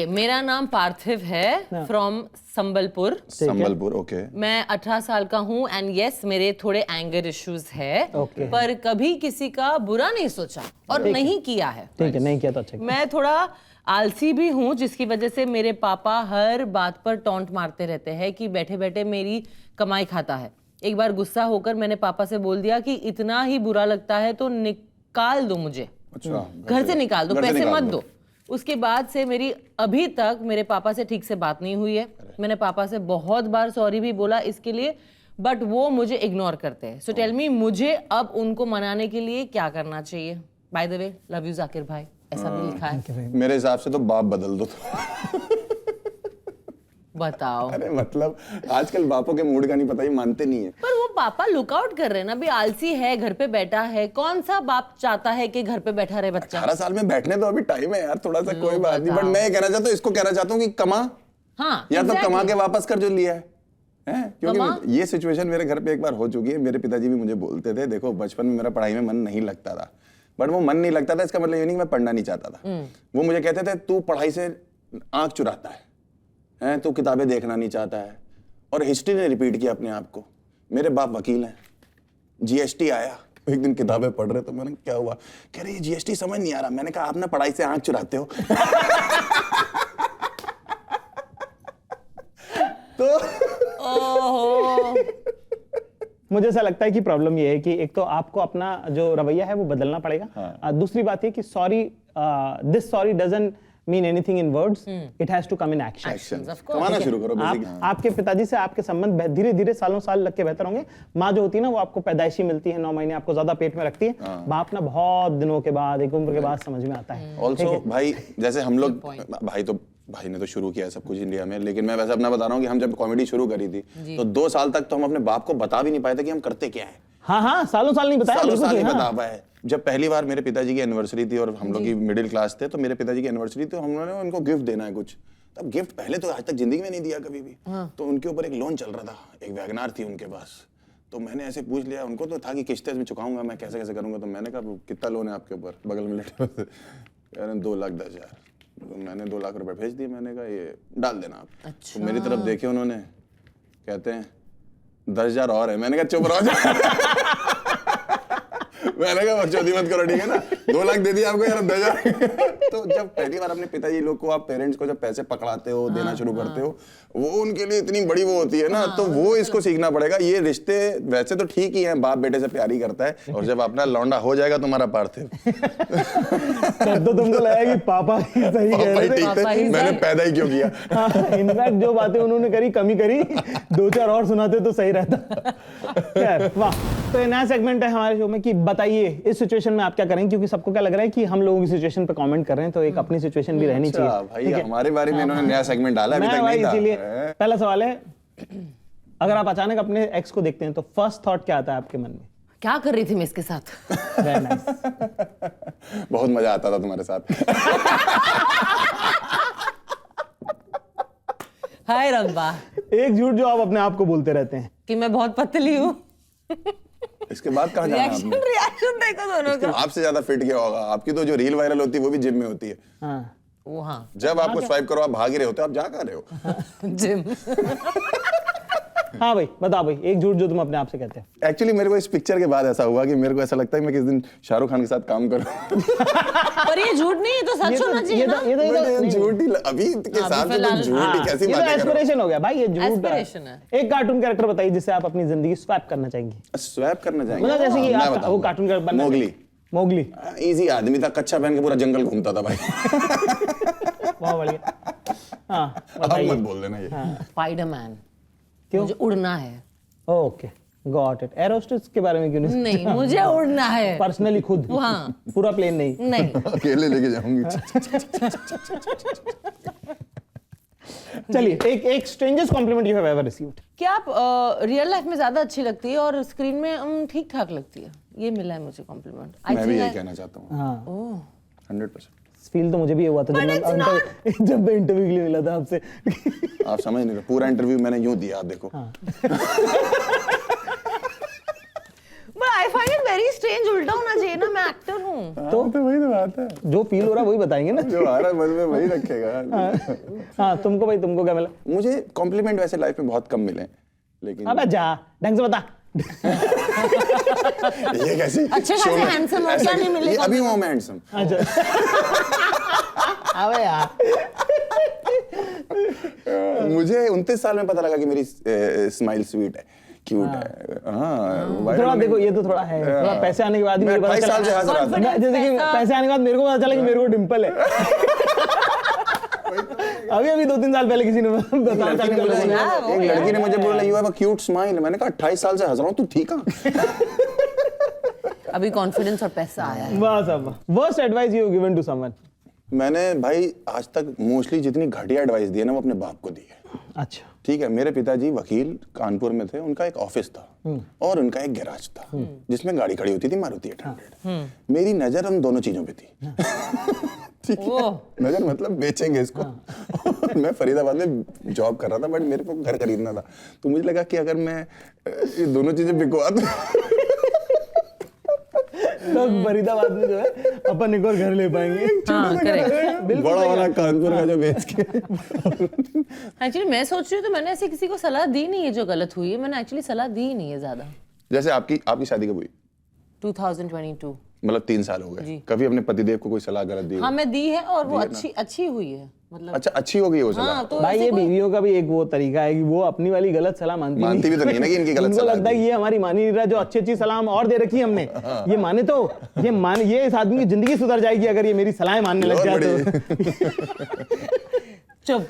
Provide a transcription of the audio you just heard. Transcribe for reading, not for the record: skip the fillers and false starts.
मेरा नाम पार्थिव है फ्रॉम संबलपुर। संबलपुर, ओके। मैं 18 साल का हूँ एंड यस मेरे थोड़े एंगर इश्यूज है, पर कभी किसी का बुरा नहीं सोचा और नहीं किया है। ठीक है, नहीं किया तो अच्छा। मैं थोड़ा आलसी भी हूँ, जिसकी वजह से मेरे पापा हर बात पर टॉन्ट मारते रहते हैं कि बैठे बैठे मेरी कमाई खाता है। एक बार गुस्सा होकर मैंने पापा से बोल दिया कि इतना ही बुरा लगता है तो निकाल दो मुझे। अच्छा, घर से निकाल दो, पैसे मत दो। उसके बाद से मेरी अभी तक मेरे पापा से ठीक से बात नहीं हुई है। मैंने पापा से बहुत बार सॉरी भी बोला इसके लिए, बट वो मुझे इग्नोर करते हैं। सो टेल मी, मुझे अब उनको मनाने के लिए क्या करना चाहिए? By the way, love you Zakir भाई, ऐसा भी लिखा है। मेरे हिसाब से तो बाप बदल दो तो। बताओ। अरे मतलब आजकल बापों के मूड का नहीं पता, ही मानते नहीं है। पर वो पापा लुकआउट कर रहे हैं ना, अभी आलसी है, घर पे बैठा है। कौन सा बाप चाहता है कि घर पे बैठा रहे बच्चा? 18 साल में बैठने तो अभी टाइम है यार, थोड़ा सा कोई बात नहीं। बट मैं ये कहना चाहता हूँ, इसको कहना चाहता हूँ कि कमा, हाँ, या तो कमा के वापस कर जो लिया है। क्योंकि ये सिचुएशन मेरे घर पे एक बार हो चुकी है। मेरे पिताजी भी मुझे बोलते थे, देखो बचपन में मेरा पढ़ाई में मन नहीं लगता था, बट वो मन नहीं लगता था इसका मतलब ये नहीं कि मैं पढ़ना नहीं चाहता था। वो मुझे कहते थे तू पढ़ाई से आंख चुराता है, तू किताबें देखना नहीं चाहता है। और हिस्ट्री ने रिपीट किया अपने आप को। मेरे बाप वकील हैं, जीएसटी आया, एक दिन किताबें पढ़ रहे तो मैंने क्या हुआ, कह रहे जीएसटी समझ नहीं आ रहा। मैंने कहा आप ना पढ़ाई से आंख चुराते हो। तो मुझे ऐसा लगता है कि प्रॉब्लम ये है कि एक तो आपको अपना जो रवैया है वो बदलना पड़ेगा। दूसरी बात ये कि sorry, this sorry doesn't mean anything in words, it has to come in action. कमाना शुरू करो बेसिकली। आपके पिताजी से आपके संबंध धीरे धीरे सालों साल लग के बेहतर होंगे। माँ जो होती है ना, वो आपको पैदाइशी मिलती है, 9 महीने आपको ज्यादा पेट में रखती है। बाप ना बहुत दिनों के बाद, एक उम्र के बाद समझ में आता है। ऑल्सो भाई, जैसे हम लोग, भाई ने तो शुरू किया सब कुछ इंडिया में, लेकिन मैं वैसे अपना बता रहा हूँ कि हम जब कॉमेडी शुरू करी थी तो 2 साल तक तो हम अपने बाप को बता भी नहीं पाए थे कि हम करते क्या है। हाँ, सालों साल नहीं बताया, सालों साल नहीं बता पाए। जब पहली बार मेरे पिताजी की एनिवर्सरी थी और हम लोग की मिडिल क्लास थे, तो मेरे पिताजी की एनिवर्सरी थी, तो हमने उनको गिफ्ट देना है कुछ। तब गिफ्ट पहले तो आज तक जिंदगी में नहीं दिया कभी भी। तो उनके ऊपर एक लोन चल रहा था, एक वैगनार थी उनके पास। तो मैंने ऐसे पूछ लिया, उनको तो था कि किस्तें में चुकाऊंगा मैं, कैसे कैसे करूंगा। तो मैंने कहा कितना लोन है आपके ऊपर? बगल में लेटे हुए थे, 2,10,000। तो मैंने 2 लाख रुपए भेज दिए। मैंने कहा ये डाल देना आप। अच्छा। तो मेरी तरफ देखे उन्होंने, कहते हैं 10,000 और है। मैंने कहा चुप रहो। मैंने कहा चौधरी मत करो, ठीक है ना, 2 लाख दे दिया आपको यार, 10,000। तो जब पहली बार अपने पिताजी लोग को, आप पेरेंट्स को जब पैसे पकड़ाते हो, देना शुरू करते हो, वो उनके लिए इतनी बड़ी वो होती है ना, तो वो इसको सीखना पड़ेगा। ये रिश्ते वैसे तो ठीक ही हैं, बाप बेटे से प्यार ही करता है, और जब अपना लौंडा हो जाएगा तुम्हारा पार्थिव, तो तुमको लगा कि पापा ही सही कह रहे थे, मैंने पैदा ही क्यों किया। इनफैक्ट जो बातें उन्होंने करी कमी करी, 2-4 और सुनाते तो सही रहता। खैर, वाह। तो नया सेगमेंट है हमारे शो में कि बताइए इस सिचुएशन में आप क्या करेंगे, क्योंकि सबको क्या लग रहा है कि हम लोगों की सिचुएशन पे कमेंट कर रहे हैं, तो एक अपनी सिचुएशन भी रहनी चाहिए। भाई हमारे बारे में इन्होंने नया सेगमेंट डाला, अभी तक नहीं था। इसीलिए पहला सवाल है, अगर आप अचानक अपने एक्स को देखते हैं तो फर्स्ट थॉट क्या आता है आपके मन में? क्या कर रही थी मैं इसके साथ? Very nice. बहुत मजा आता था तुम्हारे साथ। हाय रब्बा। एक झूठ जो आप अपने आप को बोलते रहते हैं कि मैं बहुत पतली हूँ। इसके बाद कहाँ जाना आपने? रिएक्शन देखो दोनों का। आपसे ज्यादा फिट क्या होगा? आपकी तो जो रील वायरल होती है वो भी जिम में होती है। हाँ। वो हाँ। जब आपको स्वाइप करो आप भाग ही रहे होते हो, आप जा कहाँ रहे हो? जिम। हाँ भाई, बताओ भाई, एक झूठ जो तुम अपने आप से कहते हैं। एक्चुअली मेरे को इस पिक्चर के बाद ऐसा हुआ कि मेरे को ऐसा लगता है मैं किस दिन शाहरुख खान के साथ काम करूं। पर ये झूठ नहीं है, तो सच होना चाहिए ना। ये झूठ ही, अभी के साथ में झूठ ही कैसी बातें कर रहे हो? एस्पिरेशन हो गया भाई, ये झूठ एस्पिरेशन है। एक कार्टून कैरेक्टर बताइए जिससे आप अपनी जिंदगी स्वैप करना चाहेंगे। स्वैप करना चाहेंगे मतलब जैसे कि आप वो कार्टून कैरेक्टर बनना। मोगली इजी आदमी था, कच्चा पहन के पूरा जंगल घूमता था भाई। बहुत बढ़िया। हाँ, बताइए। मत बोल देना ये। स्पाइडरमैन। क्यों? मुझे उड़ना है। Okay, got it. एरोस्टेस के बारे में क्यों नहीं? नहीं, मुझे उड़ना है पर्सनली खुद। हाँ। पूरा प्लेन नहीं। नहीं। अकेले लेके जाऊंगी। चलिए, एक strangest compliment you have ever received. क्या आप रियल लाइफ में ज्यादा अच्छी लगती है और स्क्रीन में ठीक ठाक लगती है? ये मिला है मुझे कॉम्प्लीमेंट। मैं भी यही कहना चाहता हूँ। हाँ, 100%। फील तो मुझे भी ये हुआ था जब मैं इंटरव्यू के लिए मिला था आपसे। आप समझ नहीं रहे, पूरा इंटरव्यू मैंने यूं दिया, आप देखो। But I find it very strange, उल्टा होना चाहिए ना, मैं एक्टर हूँ। तो वही तो बात है, जो फील हो रहा है वही बताएंगे ना। जो आ रहा है मन में वही रखेगा। हाँ तुमको भाई, तुमको क्या मिला? मुझे कॉम्प्लीमेंट वैसे लाइफ में बहुत कम मिले, लेकिन अबे जा ढंग से बता। ये कैसी अच्छे खासे show में- handsome और क्या नहीं मिले? ये अभी हुआ मैं हैंडसम। अच्छा अबे यार, मुझे 29 साल में पता लगा कि मेरी स्माइल स्वीट है, क्यूट है। हाँ थोड़ा देखो ये तो थोड़ा है, थोड़ा पैसे आने के बाद ही मैं मुझे पता 28 साल से चला। हंस रहा था। Confidence, जैसे कि पैसा। पैसे आने के बाद मेरे को पता चला कि मेरे को डिंपल है। अभी अभी 2-3 साल पहले किसी ने बताया था कि एक लड़की ने मुझे बोला you have a cute smile. मैंने कहा 28 साल से हंस रहा हूँ, तू ठीक है? अभी कॉन्फिडेंस और पैसा आया है। वाह साहब, worst advice you given to someone? मैंने भाई आज तक मोस्टली जितनी घटिया एडवाइस दी है ना वो अपने बाप को दी है। अच्छा, ठीक है, मेरे पिताजी वकील कानपुर में थे, उनका एक ऑफिस था और उनका एक गैराज था जिसमें गाड़ी खड़ी होती थी मारुति 800। मेरी नजर उन दोनों चीजों पे थी। ठीक है, नजर मतलब बेचेंगे इसको। और मैं फरीदाबाद में जॉब कर रहा था, बट मेरे को घर खरीदना था, तो मुझे लगा कि अगर मैं ये दोनों चीजें बिकवा दूं तो फरीदाबाद में जो है अपन एक और घर ले पाएंगे। हाँ, correct। बड़ा वाला कानपुर का जो बेच के। एक्चुअली मैं सोच रही हूँ तो मैंने ऐसे किसी को सलाह दी नहीं है जो गलत हुई है, मैंने एक्चुअली सलाह दी नहीं है ज्यादा। जैसे आपकी शादी कब हुई? 2022। मतलब 3 साल हो गए। कभी अपने पतिदेव को कोई सलाह गलत दी? हाँ मैं दी है और वो अच्छी हुई है, मतलब अच्छा, अच्छी हो गई वो सलाह। हाँ, तो भाई ऐसे ये कोई- बीवियों का भी एक वो तरीका है कि वो अपनी वाली गलत सलाह मानती भी तो नहीं है ना कि इनकी गलत उनको सलाह लगता है थी। कि ये हमारी मान ही नहीं रहा, जो अच्छी सलाह हम और दे रखी है हमने, ये माने तो ये इस आदमी की जिंदगी सुधर जाएगी अगर ये मेरी सलाह मानने लग बहुत जाए तो। चुप।